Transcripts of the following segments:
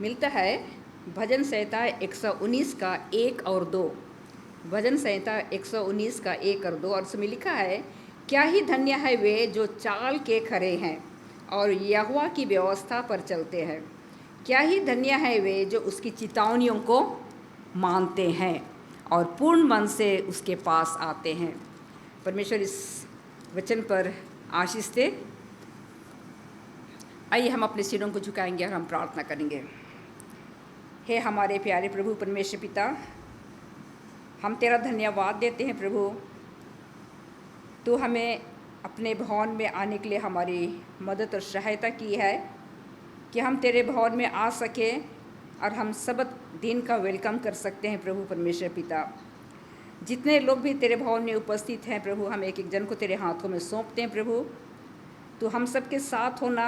मिलता है भजन संहिता 119 का 1 और 2। भजन संहिता 119 का 1 और 2, और उसमें लिखा है, क्या ही धन्य है वे जो चाल के खरे हैं और यहोवा की व्यवस्था पर चलते हैं। क्या ही धन्य है वे जो उसकी चेतावनियों को मानते हैं और पूर्ण मन से उसके पास आते हैं। परमेश्वर इस वचन पर आशीष दे। आइए हम अपने सिरों को झुकाएंगे और हम प्रार्थना करेंगे। हे हमारे प्यारे प्रभु परमेश्वर पिता, हम तेरा धन्यवाद देते हैं प्रभु। तू हमें अपने भवन में आने के लिए हमारी मदद और सहायता की है कि हम तेरे भवन में आ सके और हम सबत दिन का वेलकम कर सकते हैं प्रभु परमेश्वर पिता। जितने लोग भी तेरे भवन में उपस्थित हैं प्रभु, हम एक एक जन को तेरे हाथों में सौंपते हैं प्रभु। तो हम सबके साथ होना,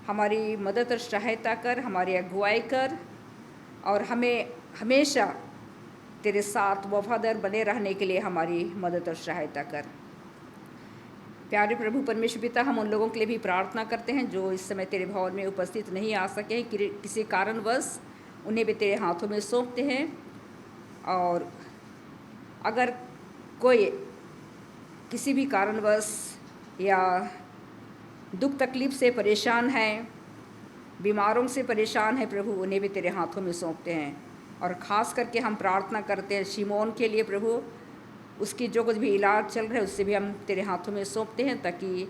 हमारी मदद और सहायता कर, हमारी अगुवाई कर और हमें हमेशा तेरे साथ वफादार बने रहने के लिए हमारी मदद और सहायता कर। प्यारे प्रभु परमेश्वर पिता, हम उन लोगों के लिए भी प्रार्थना करते हैं जो इस समय तेरे भवन में उपस्थित नहीं आ सके, किसी कारणवश, उन्हें भी तेरे हाथों में सौंपते हैं। और अगर कोई किसी भी कारणवश या दुख तकलीफ से परेशान है, बीमारों से परेशान है प्रभु, उन्हें भी तेरे हाथों में सौंपते हैं। और ख़ास करके हम प्रार्थना करते हैं शिमोन के लिए प्रभु, उसकी जो कुछ भी इलाज चल रहा है उससे भी हम तेरे हाथों में सौंपते हैं, ताकि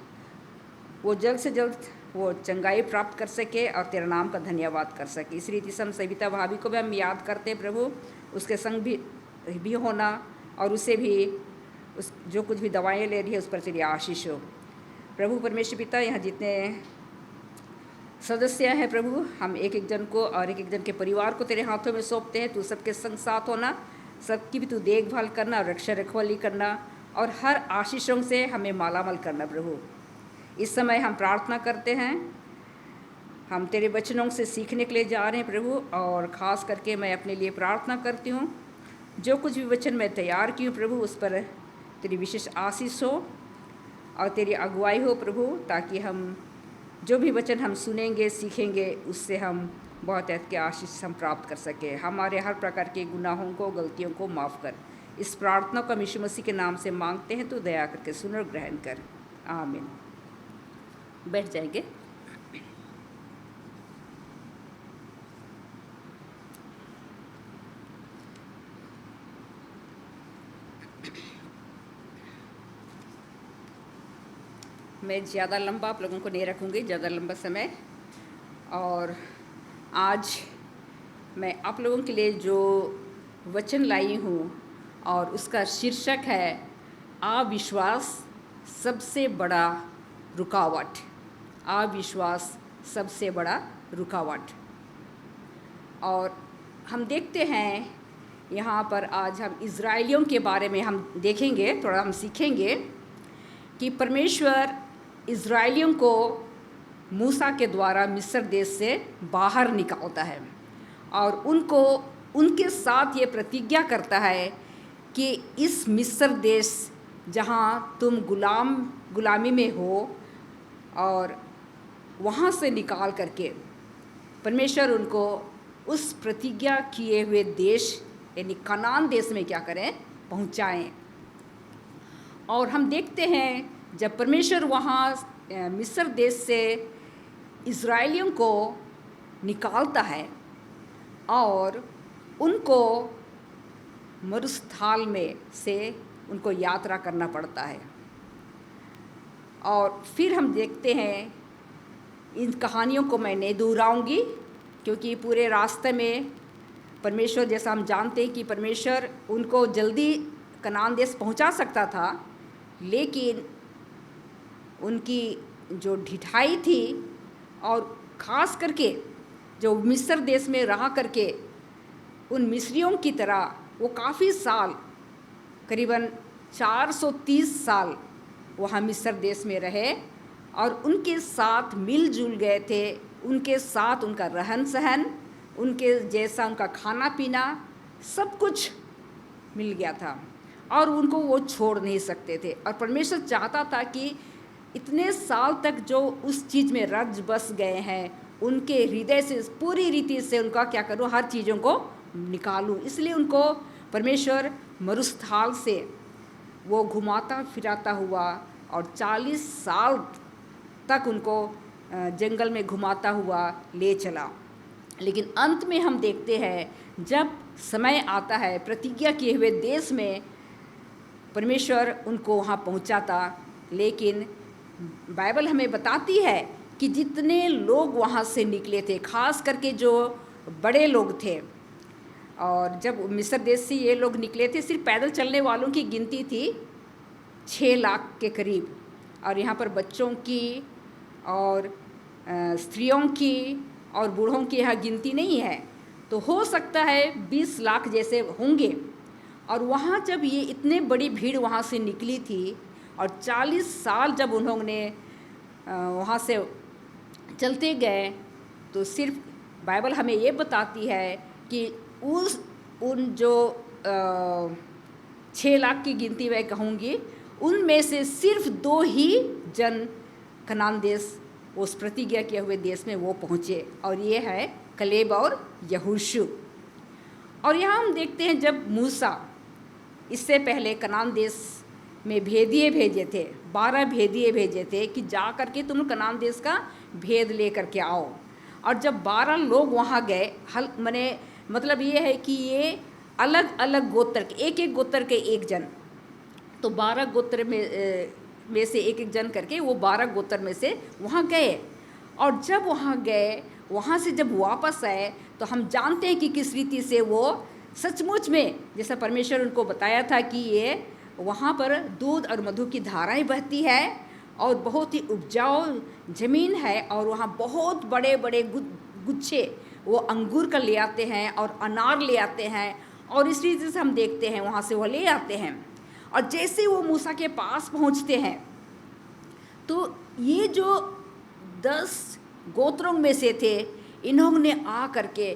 वो जल्द से जल्द वो चंगाई प्राप्त कर सके और तेरा नाम का धन्यवाद कर सके। इस रीति से हम सविता भाभी को भी हम याद करते हैं प्रभु, उसके संग भी होना और उसे भी उस जो कुछ भी दवाएं ले रही है उस पर तेरी आशीष हो प्रभु परमेश्वर पिता। यहाँ जितने सदस्य हैं प्रभु, हम एक एक जन को और एक एक जन के परिवार को तेरे हाथों में सौंपते हैं। तू सबके संग साथ होना, सबकी भी तू देखभाल करना और रक्षा रखवाली करना और हर आशीषों से हमें मालामाल करना प्रभु। इस समय हम प्रार्थना करते हैं, हम तेरे वचनों से सीखने के लिए जा रहे हैं प्रभु। और ख़ास करके मैं अपने लिए प्रार्थना करती हूँ, जो कुछ भी वचन मैं तैयार की हूँ प्रभु, उस पर तेरी विशेष आशीष हो और तेरी अगुवाई हो प्रभु, ताकि हम जो भी वचन हम सुनेंगे सीखेंगे उससे हम बहुत अच्छी आशीष हम प्राप्त कर सके। हमारे हर प्रकार के गुनाहों को, गलतियों को माफ़ कर। इस प्रार्थना को हम यीशु मसीह के नाम से मांगते हैं, तो दया करके सुन और ग्रहण कर। आमीन। बैठ जाएंगे। मैं ज़्यादा लंबा आप लोगों को नहीं रखूँगी, ज़्यादा लंबा समय। और आज मैं आप लोगों के लिए जो वचन लाई हूँ और उसका शीर्षक है अविश्वास सबसे बड़ा रुकावट। अविश्वास सबसे बड़ा रुकावट। और हम देखते हैं यहाँ पर आज हम इज़राइलियों के बारे में हम देखेंगे, थोड़ा हम सीखेंगे कि परमेश्वर इज़राइलियों को मूसा के द्वारा मिस्र देश से बाहर निकालता है और उनको उनके साथ ये प्रतिज्ञा करता है कि इस मिस्र देश जहाँ तुम गुलामी में हो और वहाँ से निकाल करके परमेश्वर उनको उस प्रतिज्ञा किए हुए देश यानी कनान देश में क्या करें, पहुँचाएं। और हम देखते हैं जब परमेश्वर वहाँ मिस्र देश से इज़राइलियों को निकालता है और उनको मरुस्थल में से उनको यात्रा करना पड़ता है। और फिर हम देखते हैं, इन कहानियों को मैं नहीं दोहराऊंगी क्योंकि पूरे रास्ते में परमेश्वर, जैसा हम जानते हैं कि परमेश्वर उनको जल्दी कनान देश पहुंचा सकता था, लेकिन उनकी जो ढिठाई थी और ख़ास करके जो मिस्र देश में रहा करके उन मिस्रियों की तरह वो काफ़ी साल, करीबन 430 साल वहाँ मिस्र देश में रहे और उनके साथ मिलजुल गए थे। उनके साथ उनका रहन सहन, उनके जैसा उनका खाना पीना, सब कुछ मिल गया था और उनको वो छोड़ नहीं सकते थे। और परमेश्वर चाहता था कि इतने साल तक जो उस चीज़ में रच बस गए हैं, उनके हृदय से पूरी रीति से उनका क्या करूँ, हर चीज़ों को निकालूँ। इसलिए उनको परमेश्वर मरुस्थल से वो घुमाता फिराता हुआ और 40 साल तक उनको जंगल में घुमाता हुआ ले चला। लेकिन अंत में हम देखते हैं जब समय आता है प्रतिज्ञा किए हुए देश में परमेश्वर उनको वहाँ पहुँचाता। लेकिन बाइबल हमें बताती है कि जितने लोग वहाँ से निकले थे, खास करके जो बड़े लोग थे, और जब मिस्र देश से ये लोग निकले थे, सिर्फ पैदल चलने वालों की गिनती थी 6 लाख के करीब, और यहाँ पर बच्चों की और स्त्रियों की और बूढ़ों की यहाँ गिनती नहीं है। तो हो सकता है 20 लाख जैसे होंगे। और वहाँ जब ये इतने बड़ी भीड़ वहाँ से निकली थी और 40 साल जब उन्होंने वहाँ से चलते गए, तो सिर्फ बाइबल हमें ये बताती है कि उन जो 6 लाख की गिनती मैं कहूँगी, उनमें से सिर्फ 2 ही जन कनान देश, उस प्रतिज्ञा किए हुए देश में वो पहुँचे, और ये है कलेब और यहोशू। और यहाँ हम देखते हैं जब मूसा इससे पहले कनान देश में भेदिए भेजे थे, 12 भेदिए भेजे थे कि जा कर के तुम कनान देश का भेद ले करके आओ। और जब 12 लोग वहाँ गए, मतलब ये है कि ये अलग अलग गोत्र के, एक एक गोत्र के एक जन, तो 12 गोत्र में से एक एक जन करके वो 12 गोत्र में से वहाँ गए। और जब वहाँ गए, वहाँ से जब वापस आए, तो हम जानते हैं कि किस रीति से वो सचमुच में, जैसा परमेश्वर उनको बताया था कि ये वहाँ पर दूध और मधु की धाराएं बहती है और बहुत ही उपजाऊ ज़मीन है, और वहाँ बहुत बड़े बड़े गुच्छे वो अंगूर का ले आते हैं और अनार ले आते हैं, और इस रीति से हम देखते हैं वहाँ से वो ले आते हैं। और जैसे वो मूसा के पास पहुँचते हैं, तो ये जो 10 गोत्रों में से थे, इन्होंने आ करके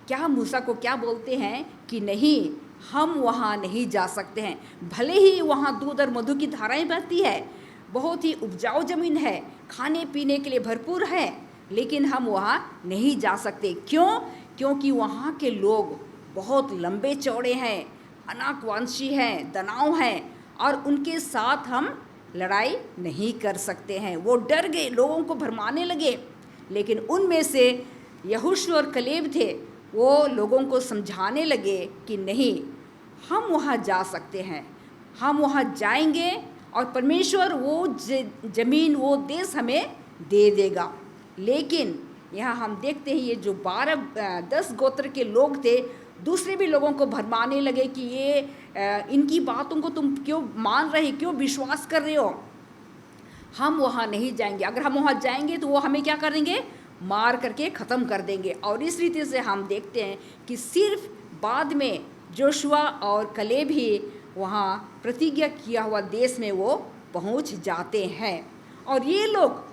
क्या मूसा को क्या बोलते हैं कि नहीं, हम वहाँ नहीं जा सकते हैं। भले ही वहाँ दूध और मधु की धाराएं बहती है, बहुत ही उपजाऊ ज़मीन है, खाने पीने के लिए भरपूर है, लेकिन हम वहाँ नहीं जा सकते। क्यों? क्योंकि वहाँ के लोग बहुत लंबे चौड़े हैं, अनाकवंशी हैं, दानव हैं, और उनके साथ हम लड़ाई नहीं कर सकते हैं। वो डर गए, लोगों को भरमाने लगे। लेकिन उनमें से यहोशू और कलेब थे, वो लोगों को समझाने लगे कि नहीं, हम वहाँ जा सकते हैं, हम वहाँ जाएंगे और परमेश्वर वो ज़मीन, वो देश हमें दे देगा। लेकिन यहाँ हम देखते हैं ये जो 10 गोत्र के लोग थे, दूसरे भी लोगों को भरमाने लगे कि ये इनकी बातों को तुम क्यों मान रहे, क्यों विश्वास कर रहे हो, हम वहाँ नहीं जाएंगे। अगर हम वहाँ जाएंगे तो वो हमें क्या करेंगे, मार करके ख़त्म कर देंगे। और इस रीति से हम देखते हैं कि सिर्फ बाद में जोशुआ और कलेब ही वहाँ प्रतिज्ञा किया हुआ देश में वो पहुँच जाते हैं। और ये लोग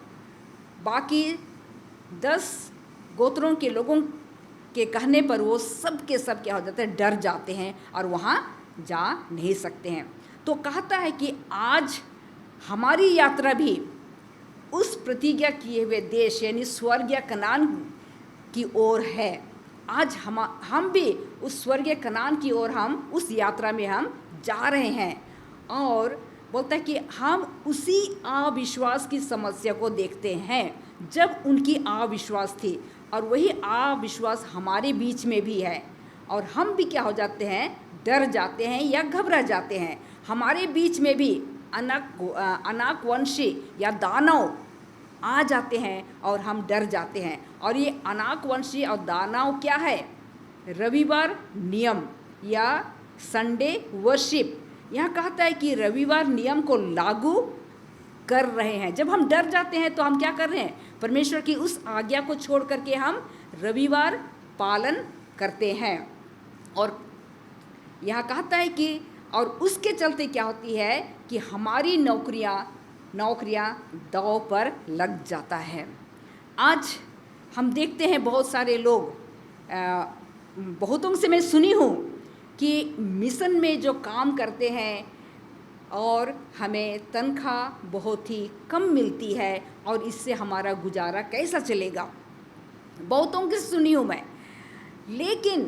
बाकी 10 गोत्रों के लोगों के कहने पर वो सब के सब क्या हो जाते हैं, डर जाते हैं और वहाँ जा नहीं सकते हैं। तो कहता है कि आज हमारी यात्रा भी उस प्रतिज्ञा किए हुए देश यानी स्वर्गीय कनान की ओर है। आज हम भी उस स्वर्गीय कनान की ओर, हम उस यात्रा में हम जा रहे हैं। और बोलता है कि हम उसी अविश्वास की समस्या को देखते हैं जब उनकी अविश्वास थी, और वही अविश्वास हमारे बीच में भी है। और हम भी क्या हो जाते हैं, डर जाते हैं या घबरा जाते हैं। हमारे बीच में भी अनाकवंशी या दानव आ जाते हैं और हम डर जाते हैं। और ये अनाकवंशी और दानव क्या है, रविवार नियम या संडे वर्शिप। यहाँ कहता है कि रविवार नियम को लागू कर रहे हैं। जब हम डर जाते हैं तो हम क्या कर रहे हैं, परमेश्वर की उस आज्ञा को छोड़ करके हम रविवार पालन करते हैं। और यहाँ कहता है कि और उसके चलते क्या होती है कि हमारी नौकरियाँ दांव पर लग जाता है। आज हम देखते हैं बहुत सारे लोग, बहुतों से मैं सुनी हूँ कि मिशन में जो काम करते हैं और हमें तनख्वाह बहुत ही कम मिलती है और इससे हमारा गुजारा कैसा चलेगा। बहुतों की सुनी हूँ मैं, लेकिन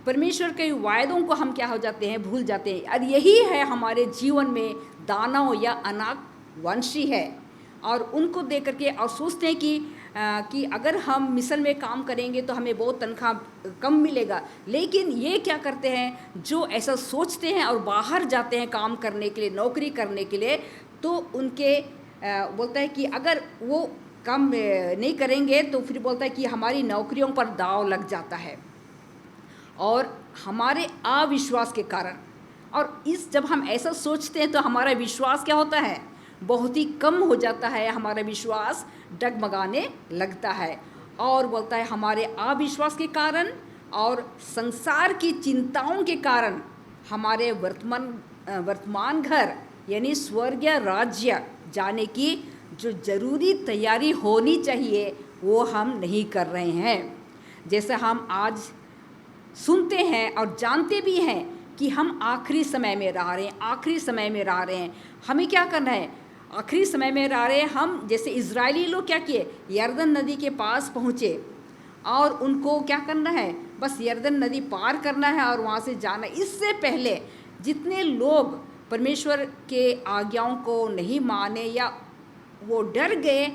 परमेश्वर के वायदों को हम क्या हो जाते हैं, भूल जाते हैं। और यही है हमारे जीवन में दानव या अनाक वंशी है, और उनको देख करके और सोचते हैं कि अगर हम मिशन में काम करेंगे तो हमें बहुत तनख्वाह कम मिलेगा। लेकिन ये क्या करते हैं, जो ऐसा सोचते हैं और बाहर जाते हैं काम करने के लिए, नौकरी करने के लिए, तो उनके बोलता है कि अगर वो काम नहीं करेंगे तो फिर बोलता है कि हमारी नौकरियों पर दाव लग जाता है, और हमारे अविश्वास के कारण। और जब हम ऐसा सोचते हैं तो हमारा विश्वास क्या होता है, बहुत ही कम हो जाता है, हमारा विश्वास डगमगाने लगता है। और बोलता है हमारे अविश्वास के कारण और संसार की चिंताओं के कारण हमारे वर्तमान घर यानी स्वर्गीय राज्य जाने की जो ज़रूरी तैयारी होनी चाहिए वो हम नहीं कर रहे हैं। जैसे हम आज सुनते हैं और जानते भी हैं कि हम आखिरी समय में रह रहे हैं, आखिरी समय में रह रहे हैं। हमें क्या करना है, आखिरी समय में रह रहे हैं। हम जैसे इजरायली लोग क्या किए, यरदन नदी के पास पहुँचे और उनको क्या करना है, बस यरदन नदी पार करना है और वहाँ से जाना। इससे पहले जितने लोग परमेश्वर के आज्ञाओं को नहीं माने या वो डर गए,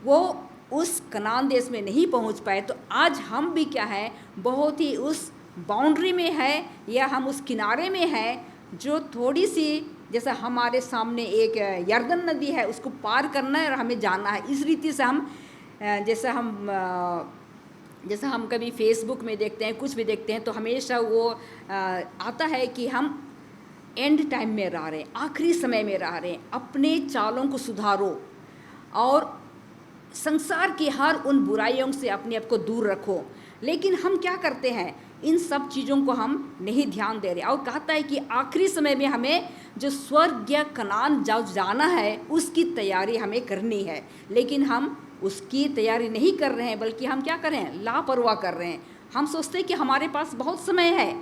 वो उस कनान देश में नहीं पहुँच पाए। तो आज हम भी क्या है, बहुत ही उस बाउंड्री में है या हम उस किनारे में हैं जो थोड़ी सी, जैसा हमारे सामने एक यरदन नदी है, उसको पार करना है और हमें जाना है। इस रीति से हम जैसा हम कभी फेसबुक में देखते हैं, कुछ भी देखते हैं, तो हमेशा वो आता है कि हम एंड टाइम में रह रहे हैं, आखिरी समय में रह रहे हैं। अपने चालों को सुधारो और संसार की हर उन बुराइयों से अपने आप को दूर रखो। लेकिन हम क्या करते हैं, इन सब चीज़ों को हम नहीं ध्यान दे रहे। और कहता है कि आखिरी समय में हमें जो स्वर्गीय कनान जाना है उसकी तैयारी हमें करनी है, लेकिन हम उसकी तैयारी नहीं कर रहे हैं, बल्कि हम क्या कर रहे हैं, लापरवाह कर रहे हैं। हम सोचते हैं कि हमारे पास बहुत समय है,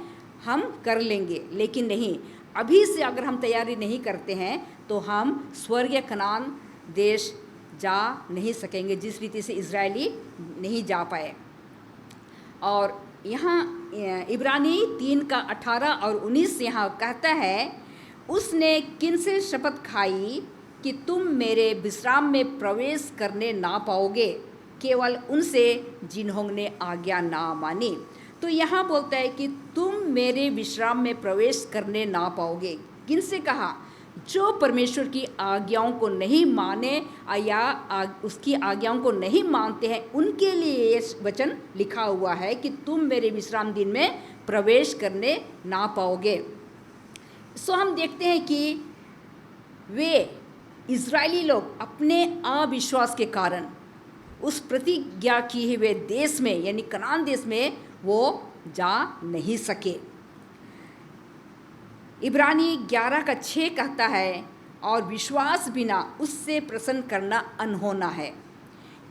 हम कर लेंगे, लेकिन नहीं। अभी से अगर हम तैयारी नहीं करते हैं तो हम स्वर्गीय कनान देश जा नहीं सकेंगे, जिस रीति से इजरायली नहीं जा पाए। और यहाँ इब्रानी 3 का 18 और 19 यहाँ कहता है, उसने किनसे शपथ खाई कि तुम मेरे विश्राम में प्रवेश करने ना पाओगे, केवल उनसे जिन्होंने आज्ञा ना मानी। तो यहाँ बोलता है कि तुम मेरे विश्राम में प्रवेश करने ना पाओगे। किनसे कहा, जो परमेश्वर की आज्ञाओं को नहीं माने या उसकी आज्ञाओं को नहीं मानते हैं, उनके लिए ये वचन लिखा हुआ है कि तुम मेरे विश्राम दिन में प्रवेश करने ना पाओगे। सो हम देखते हैं कि वे इजरायली लोग अपने अविश्वास के कारण उस प्रतिज्ञा की हुए देश में यानी कनान देश में वो जा नहीं सके। इब्रानी 11 का 6 कहता है, और विश्वास बिना उससे प्रसन्न करना अनहोना है,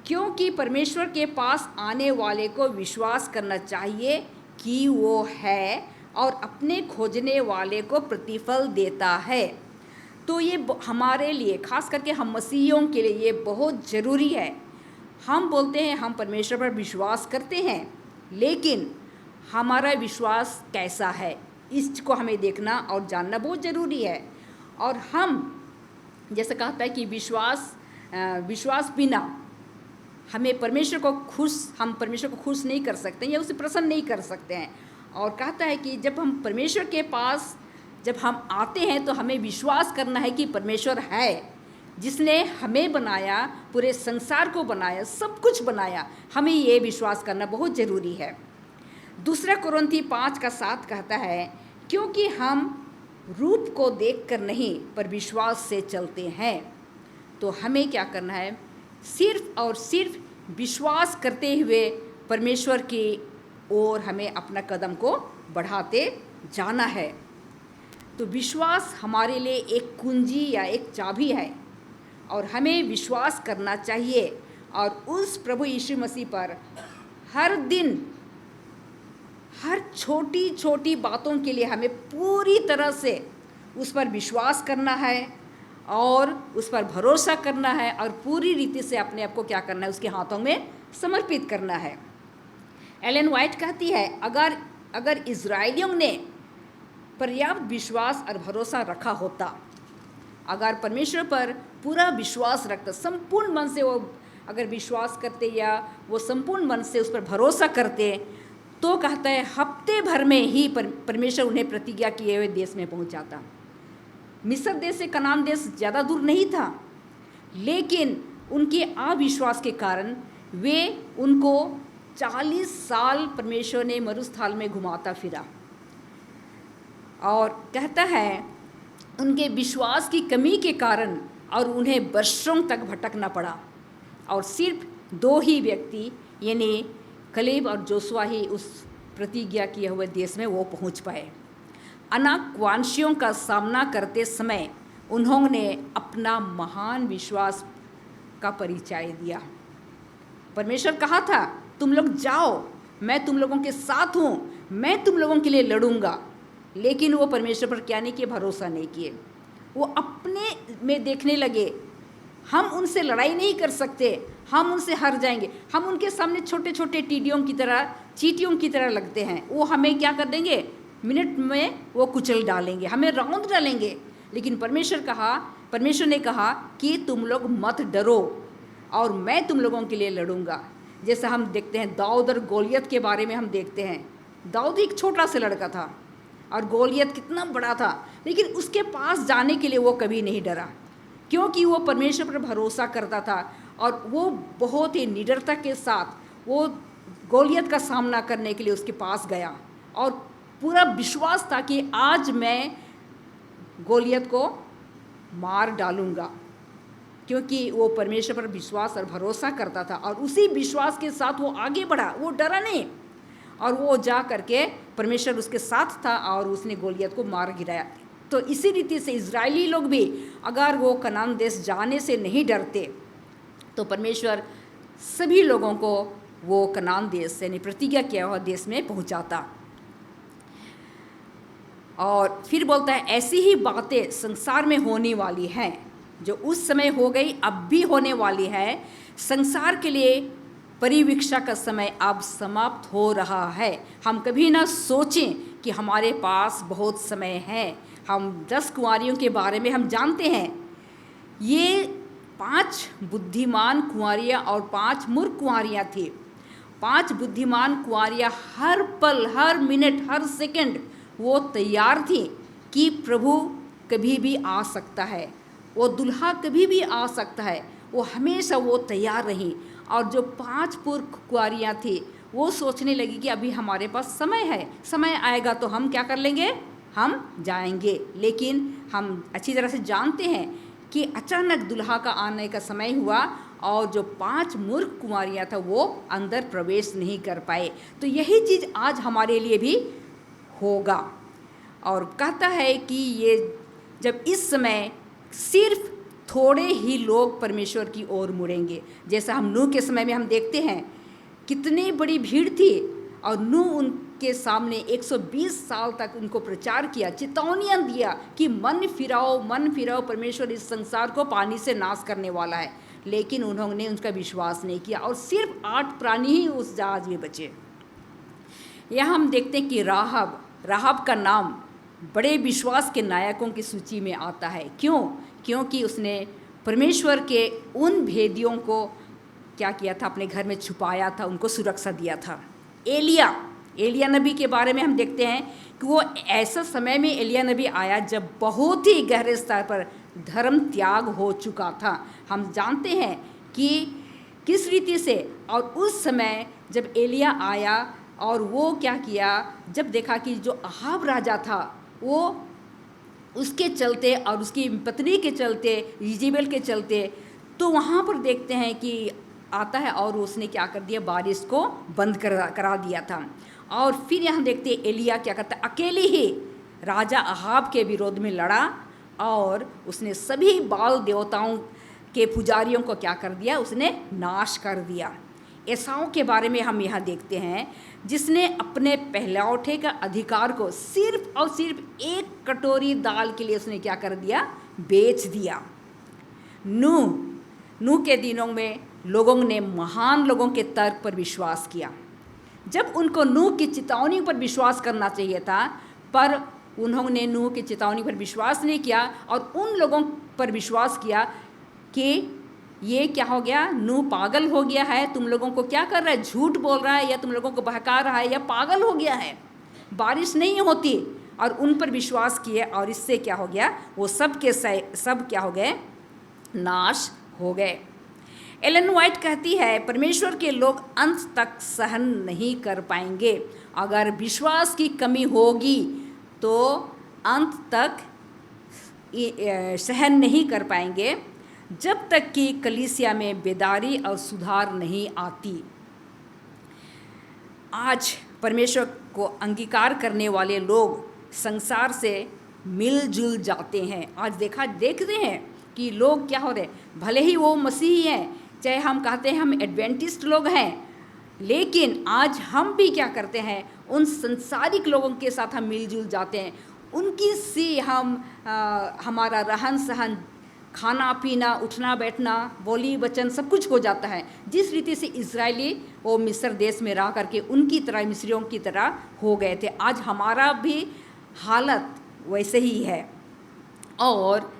क्योंकि परमेश्वर के पास आने वाले को विश्वास करना चाहिए कि वो है और अपने खोजने वाले को प्रतिफल देता है। तो ये हमारे लिए, खास करके हम मसीहियों के लिए ये बहुत ज़रूरी है। हम बोलते हैं हम परमेश्वर पर विश्वास करते हैं, लेकिन हमारा विश्वास कैसा है, इसको हमें देखना और जानना बहुत ज़रूरी है। और हम जैसे कहता है कि विश्वास बिना हम परमेश्वर को खुश नहीं कर सकते या उसे प्रसन्न नहीं कर सकते हैं। और कहता है कि जब हम परमेश्वर के पास जब हम आते हैं तो हमें विश्वास करना है कि परमेश्वर है, जिसने हमें बनाया, पूरे संसार को बनाया, सब कुछ बनाया। हमें ये विश्वास करना बहुत ज़रूरी है। 2 कुरिन्थी 5 का 7 कहता है, क्योंकि हम रूप को देखकर नहीं पर विश्वास से चलते हैं। तो हमें क्या करना है, सिर्फ और सिर्फ विश्वास करते हुए परमेश्वर की ओर हमें अपना कदम को बढ़ाते जाना है। तो विश्वास हमारे लिए एक कुंजी या एक चाबी है और हमें विश्वास करना चाहिए और उस प्रभु यीशु मसीह पर हर दिन, हर छोटी छोटी बातों के लिए हमें पूरी तरह से उस पर विश्वास करना है और उस पर भरोसा करना है और पूरी रीति से अपने आप को क्या करना है, उसके हाथों में समर्पित करना है। एलेन वाइट कहती है, अगर इज़राइलियों ने पर्याप्त विश्वास और भरोसा रखा होता, अगर परमेश्वर पर पूरा विश्वास रखता, संपूर्ण मन से वो अगर विश्वास करते या वो संपूर्ण मन से उस पर भरोसा करते, तो कहता है हफ्ते भर में ही परमेश्वर उन्हें प्रतिज्ञा किए हुए देश में पहुंचाता। मिस्र देश से कनान देश ज़्यादा दूर नहीं था, लेकिन उनके अविश्वास के कारण वे उनको 40 साल परमेश्वर ने मरुस्थल में घुमाता फिरा। और कहता है उनके विश्वास की कमी के कारण और उन्हें वर्षों तक भटकना पड़ा और सिर्फ 2 ही व्यक्ति यानी कलेब और जोशुआ ही उस प्रतिज्ञा किए हुए देश में वो पहुंच पाए। अनाकांक्षियों का सामना करते समय उन्होंने अपना महान विश्वास का परिचय दिया। परमेश्वर कहा था तुम लोग जाओ, मैं तुम लोगों के साथ हूँ, मैं तुम लोगों के लिए लड़ूंगा, लेकिन वो परमेश्वर पर क्या नहीं किए, भरोसा नहीं किए। वो अपने में देखने लगे हम उनसे लड़ाई नहीं कर सकते, हम उनसे हार जाएंगे, हम उनके सामने छोटे छोटे टीडियों की तरह, चींटियों की तरह लगते हैं, वो हमें क्या कर देंगे, मिनट में वो कुचल डालेंगे, हमें रौंद डालेंगे। लेकिन परमेश्वर ने कहा कि तुम लोग मत डरो और मैं तुम लोगों के लिए लड़ूंगा। जैसा हम देखते हैं दाऊद और गोलियत के बारे में हम देखते हैं, दाऊद एक छोटा सा लड़का था और गोलियत कितना बड़ा था, लेकिन उसके पास जाने के लिए वो कभी नहीं डरा, क्योंकि वो परमेश्वर पर भरोसा करता था और वो बहुत ही निडरता के साथ वो गोलियत का सामना करने के लिए उसके पास गया और पूरा विश्वास था कि आज मैं गोलियत को मार डालूंगा, क्योंकि वो परमेश्वर पर विश्वास और भरोसा करता था और उसी विश्वास के साथ वो आगे बढ़ा, वो डरा नहीं और वो जा करके परमेश्वर उसके साथ था और उसने गोलियत को मार गिराया। तो इसी रीति से इजरायली लोग भी अगर वो कनान देश जाने से नहीं डरते तो परमेश्वर सभी लोगों को वो कनान देश यानी प्रतिज्ञा किया हुआ देश में पहुंचाता। और फिर बोलता है ऐसी ही बातें संसार में होने वाली हैं जो उस समय हो गई, अब भी होने वाली है। संसार के लिए परिवीक्षा का समय अब समाप्त हो रहा है। हम कभी ना सोचें कि हमारे पास बहुत समय है। हम 10 कुंवारियों के बारे में हम जानते हैं, ये 5 बुद्धिमान कुंवारियाँ और 5 मूर्ख कुंवारियाँ थी। 5 बुद्धिमान कुंवारियाँ हर पल, हर मिनट, हर सेकंड वो तैयार थी कि प्रभु कभी भी आ सकता है, वो दुल्हा कभी भी आ सकता है, वो हमेशा वो तैयार रही। और जो 5 पूर्व कुंवारियाँ थी वो सोचने लगी कि अभी हमारे पास समय है, समय आएगा तो हम क्या कर लेंगे, हम जाएंगे। लेकिन हम अच्छी तरह से जानते हैं कि अचानक दुल्हा का आने का समय हुआ और जो 5 मूर्ख कुंवारियाँ था वो अंदर प्रवेश नहीं कर पाए। तो यही चीज़ आज हमारे लिए भी होगा। और कहता है कि ये जब इस समय सिर्फ थोड़े ही लोग परमेश्वर की ओर मुड़ेंगे। जैसा हम नूह के समय में हम देखते हैं कितनी बड़ी भीड़ थी और नूह उनके सामने 120 साल तक उनको प्रचार किया, चेतावनियाँ दिया कि मन फिराओ, परमेश्वर इस संसार को पानी से नाश करने वाला है। लेकिन उन्होंने उनका विश्वास नहीं किया और सिर्फ 8 प्राणी ही उस जहाज में बचे। यहाँ हम देखते हैं कि राहब का नाम बड़े विश्वास के नायकों की सूची में आता है। क्योंकि उसने परमेश्वर के उन भेदियों को क्या किया था, अपने घर में छुपाया था, उनको सुरक्षा दिया था। एलिया नबी के बारे में हम देखते हैं कि वो ऐसा समय में एलिया नबी आया जब बहुत ही गहरे स्तर पर धर्म त्याग हो चुका था। हम जानते हैं कि किस रीति से, और उस समय जब एलिया आया और वो क्या किया, जब देखा कि जो अहाब राजा था वो उसके चलते और उसकी पत्नी के चलते, इजेबेल के चलते, तो वहाँ पर देखते हैं कि आता है और उसने क्या कर दिया, बारिश को बंद करा दिया था। और फिर यहाँ देखते हैं एलिया क्या करता है, अकेले ही राजा अहाब के विरोध में लड़ा और उसने सभी बाल देवताओं के पुजारियों को क्या कर दिया, उसने नाश कर दिया। एसाव के बारे में हम यहाँ देखते हैं, जिसने अपने पहलौठे का अधिकार को सिर्फ और सिर्फ एक कटोरी दाल के लिए उसने क्या कर दिया, बेच दिया। नूह के दिनों में लोगों ने महान लोगों के तर्क पर विश्वास किया। जब उनको नूह की चेतावनी पर विश्वास करना चाहिए था, पर उन्होंने नूह की चेतावनी पर विश्वास नहीं किया और उन लोगों पर विश्वास किया कि ये क्या हो गया, नूह पागल हो गया है, तुम लोगों को क्या कर रहा है, झूठ बोल रहा है या तुम लोगों को बहका रहा है या पागल हो गया है, बारिश नहीं होती। और उन पर विश्वास किए और इससे क्या हो गया, वो सब के सब क्या हो गए, नाश हो गए। एलन वाइट कहती है, परमेश्वर के लोग अंत तक सहन नहीं कर पाएंगे। अगर विश्वास की कमी होगी तो अंत तक सहन नहीं कर पाएंगे, जब तक कि कलीसिया में बेदारी और सुधार नहीं आती। आज परमेश्वर को अंगीकार करने वाले लोग संसार से मिलजुल जाते हैं। आज देखते हैं कि लोग क्या हो रहे, भले ही वो मसीही हैं, चाहे हम कहते हैं हम एडवेंटिस्ट लोग हैं, लेकिन आज हम भी क्या करते हैं, उन संसारिक लोगों के साथ हम मिलजुल जाते हैं। उनकी सी हमारा रहन सहन, खाना पीना, उठना बैठना, बोली वचन सब कुछ हो जाता है। जिस रीति से इजरायली वो मिस्र देश में रह करके उनकी तरह, मिस्रियों की तरह हो गए थे, आज हमारा भी हालत वैसे ही है और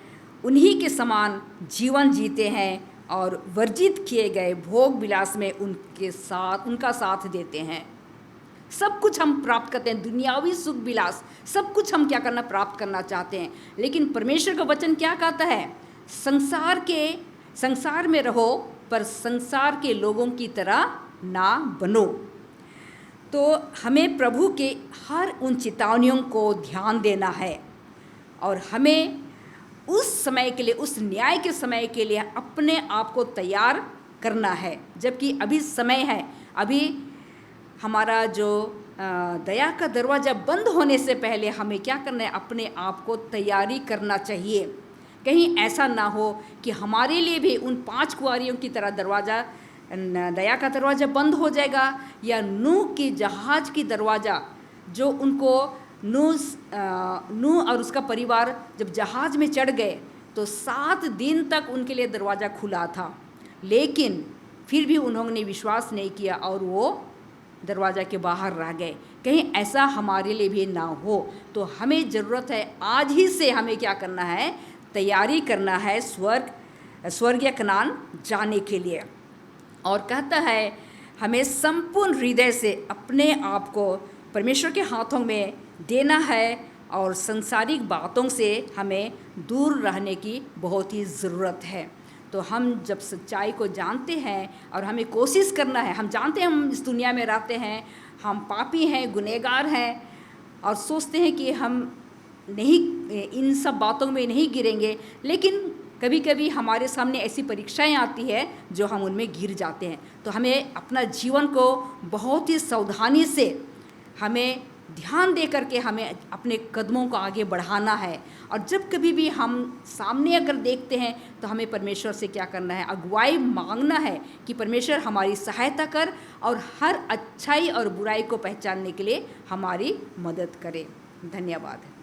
उन्हीं के समान जीवन जीते हैं और वर्जित किए गए भोग विलास में उनका साथ देते हैं। सब कुछ हम प्राप्त करते हैं, दुनियावी सुख विलास सब कुछ हम क्या करना, प्राप्त करना चाहते हैं। लेकिन परमेश्वर का वचन क्या कहता है, संसार में रहो पर संसार के लोगों की तरह ना बनो। तो हमें प्रभु के हर उन चेतावनियों को ध्यान देना है और हमें उस समय के लिए, उस न्याय के समय के लिए अपने आप को तैयार करना है। जबकि अभी समय है, अभी हमारा जो दया का दरवाज़ा बंद होने से पहले हमें क्या करना है, अपने आप को तैयारी करना चाहिए। कहीं ऐसा ना हो कि हमारे लिए भी उन 5 कुंवारियों की तरह दया का दरवाज़ा बंद हो जाएगा, या नूह की जहाज की दरवाज़ा जो उनको नूह और उसका परिवार जब जहाज़ में चढ़ गए तो 7 दिन तक उनके लिए दरवाज़ा खुला था, लेकिन फिर भी उन्होंने विश्वास नहीं किया और वो दरवाज़ा के बाहर रह गए। कहीं ऐसा हमारे लिए भी ना हो, तो हमें ज़रूरत है आज ही से हमें क्या करना है, तैयारी करना है स्वर्गीय कनान जाने के लिए। और कहता है हमें संपूर्ण हृदय से अपने आप को परमेश्वर के हाथों में देना है और सांसारिक बातों से हमें दूर रहने की बहुत ही ज़रूरत है। तो हम जब सच्चाई को जानते हैं और हमें कोशिश करना है, हम जानते हैं हम इस दुनिया में रहते हैं, हम पापी हैं, गुनहगार हैं और सोचते हैं कि हम नहीं इन सब बातों में नहीं गिरेंगे, लेकिन कभी कभी हमारे सामने ऐसी परीक्षाएं आती है जो हम उनमें गिर जाते हैं। तो हमें अपना जीवन को बहुत ही सावधानी से हमें ध्यान दे करके हमें अपने कदमों को आगे बढ़ाना है। और जब कभी भी हम सामने अगर देखते हैं तो हमें परमेश्वर से क्या करना है, अगुवाई मांगना है कि परमेश्वर हमारी सहायता कर और हर अच्छाई और बुराई को पहचानने के लिए हमारी मदद करे। धन्यवाद।